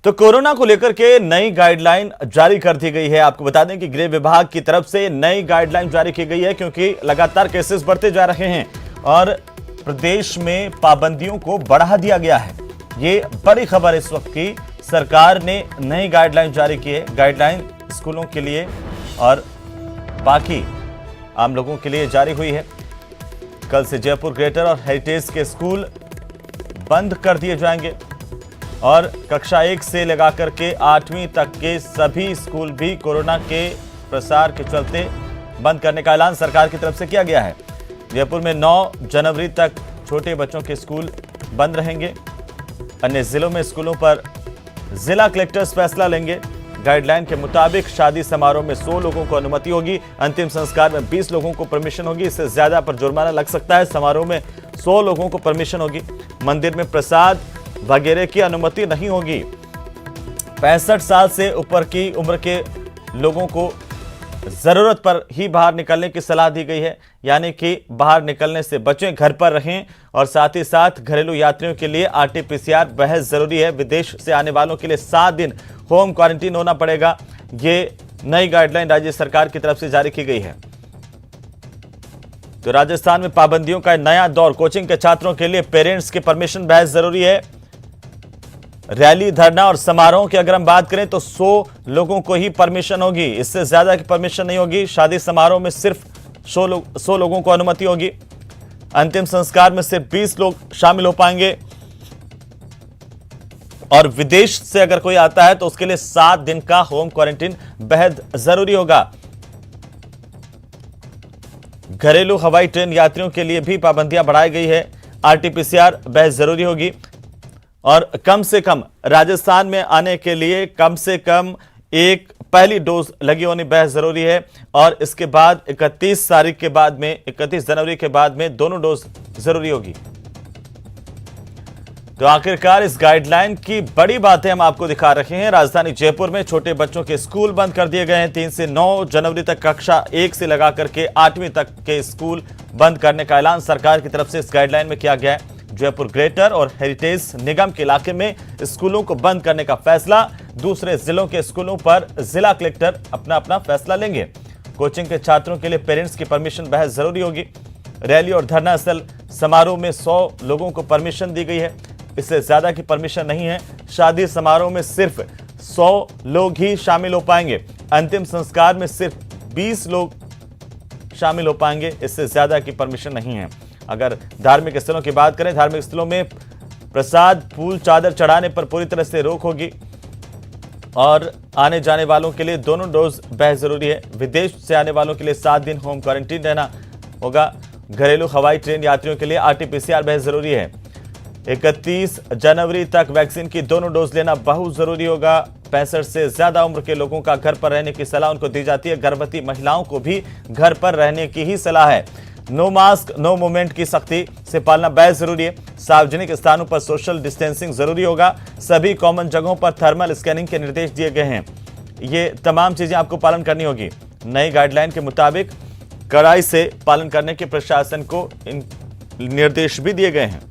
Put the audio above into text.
तो कोरोना को लेकर के नई गाइडलाइन जारी कर दी गई है। आपको बता दें कि गृह विभाग की तरफ से नई गाइडलाइन जारी की गई है, क्योंकि लगातार केसेस बढ़ते जा रहे हैं और प्रदेश में पाबंदियों को बढ़ा दिया गया है। ये बड़ी खबर इस वक्त की, सरकार ने नई गाइडलाइन जारी की है। गाइडलाइन स्कूलों के लिए और बाकी आम लोगों के लिए जारी हुई है। कल से जयपुर ग्रेटर और हेरिटेज के स्कूल बंद कर दिए जाएंगे और कक्षा 1 से लगाकर के 8वीं तक के सभी स्कूल भी कोरोना के प्रसार के चलते बंद करने का ऐलान सरकार की तरफ से किया गया है। जयपुर में 9 जनवरी तक छोटे बच्चों के स्कूल बंद रहेंगे। अन्य जिलों में स्कूलों पर जिला कलेक्टर्स फैसला लेंगे। गाइडलाइन के मुताबिक शादी समारोह में 100 लोगों को अनुमति होगी। अंतिम संस्कार में 20 लोगों को परमिशन होगी। इससे ज्यादा पर जुर्माना लग सकता है। समारोह में 100 लोगों को परमिशन होगी। मंदिर में प्रसाद वगैरह की अनुमति नहीं होगी। 65 साल से ऊपर की उम्र के लोगों को जरूरत पर ही बाहर निकलने की सलाह दी गई है, यानी कि बाहर निकलने से बचें, घर पर रहें। और साथ ही साथ घरेलू यात्रियों के लिए RT-PCR बेहद जरूरी है। विदेश से आने वालों के लिए 7 दिन होम क्वारंटीन होना पड़ेगा। ये नई गाइडलाइन राज्य सरकार की तरफ से जारी की गई है। तो राजस्थान में पाबंदियों का नया दौर। कोचिंग के छात्रों के लिए पेरेंट्स की परमिशन बेहद जरूरी है। रैली, धरना और समारोह की अगर हम बात करें तो 100 लोगों को ही परमिशन होगी। इससे ज्यादा की परमिशन नहीं होगी। शादी समारोह में सिर्फ 100 लोगों को अनुमति होगी। अंतिम संस्कार में सिर्फ 20 लोग शामिल हो पाएंगे। और विदेश से अगर कोई आता है तो उसके लिए 7 दिन का होम क्वारंटीन बेहद जरूरी होगा। घरेलू हवाई ट्रेन यात्रियों के लिए भी पाबंदियां बढ़ाई गई है। RT-PCR बेहद जरूरी होगी और कम से कम राजस्थान में आने के लिए कम से कम एक पहली डोज लगी होनी बेहद जरूरी है। और इसके बाद 31 तारीख के बाद में 31 जनवरी के बाद में दोनों डोज जरूरी होगी। तो आखिरकार इस गाइडलाइन की बड़ी बातें हम आपको दिखा रहे हैं। राजधानी जयपुर में छोटे बच्चों के स्कूल बंद कर दिए गए हैं। 3 से 9 जनवरी तक कक्षा 1 से लगाकर के 8वीं तक के स्कूल बंद करने का ऐलान सरकार की तरफ से इस गाइडलाइन में किया गया है। जयपुर ग्रेटर और हेरिटेज निगम के इलाके में स्कूलों को बंद करने का फैसला। दूसरे जिलों के स्कूलों पर जिला कलेक्टर अपना अपना फैसला लेंगे। कोचिंग के छात्रों के लिए पेरेंट्स की परमिशन बेहद जरूरी होगी। रैली और धरना स्थल समारोह में 100 लोगों को परमिशन दी गई है। इससे ज्यादा की परमिशन नहीं है। शादी समारोह में सिर्फ 100 लोग ही शामिल हो पाएंगे। अंतिम संस्कार में सिर्फ 20 लोग शामिल हो पाएंगे। इससे ज्यादा की परमिशन नहीं है। अगर धार्मिक स्थलों की बात करें, धार्मिक स्थलों में प्रसाद, फूल, चादर चढ़ाने पर पूरी तरह से रोक होगी। और आने जाने वालों के लिए दोनों डोज बेहद जरूरी है। विदेश से आने वालों के लिए 7 दिन होम क्वारंटीन रहना होगा। घरेलू हवाई ट्रेन यात्रियों के लिए RT-PCR बेहद जरूरी है। 31 जनवरी तक वैक्सीन की दोनों डोज लेना बहुत जरूरी होगा। 65 से ज्यादा उम्र के लोगों का घर पर रहने की सलाह उनको दी जाती है। गर्भवती महिलाओं को भी घर पर रहने की ही सलाह है। नो मास्क नो मूवमेंट की सख्ती से पालना बेहद जरूरी है। सार्वजनिक स्थानों पर सोशल डिस्टेंसिंग जरूरी होगा। सभी कॉमन जगहों पर थर्मल स्कैनिंग के निर्देश दिए गए हैं। ये तमाम चीजें आपको पालन करनी होगी। नई गाइडलाइन के मुताबिक कड़ाई से पालन करने के प्रशासन को इन निर्देश भी दिए गए हैं।